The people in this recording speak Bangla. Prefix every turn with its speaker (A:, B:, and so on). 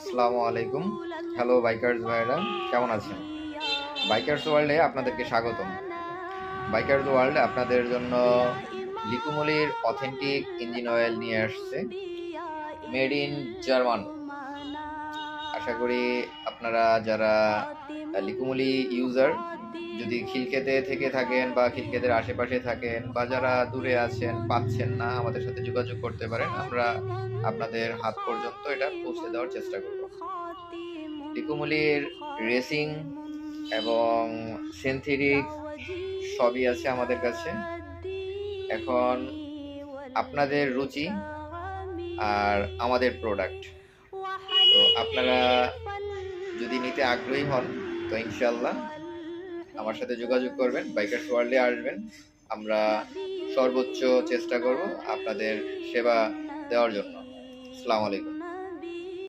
A: আসসালামু আলাইকুম। হ্যালো বাইকার্স ভাইরা, কেমন আছেন? বাইকার্স ওয়ার্ল্ডে আপনাদেরকে স্বাগতম। বাইকার্স ওয়ার্ল্ড আপনাদের জন্য লিকুমলির অথেন্টিক ইঞ্জিন অয়েল নিয়ে আসছে, মেড ইন জার্মান। আশা করি আপনারা যারা লিকুমলি ইউজার, যদি খিলক্ষেতে থেকে থাকেন বা খিলক্ষেতের আশেপাশে থাকেন বা যারা দূরে আছেন, পাচ্ছেন না, আমাদের সাথে যোগাযোগ করতে পারেন। আমরা আপনাদের হাত পর্যন্ত এটা পৌঁছে দেওয়ার চেষ্টা করব। লিকুমলির রেসিং এবং সিনথেটিক সবই আছে আমাদের কাছে। এখন আপনাদের রুচি আর আমাদের প্রোডাক্ট, তো আপনারা যদি নিতে আগ্রহী হন তো ইনশাল্লাহ আমার সাথে যোগাযোগ করবেন, বাইকার্স ওয়ার্ল্ডে আসবেন। আমরা সর্বোচ্চ চেষ্টা করব আপনাদের সেবা দেওয়ার জন্য। আসসালামু আলাইকুম।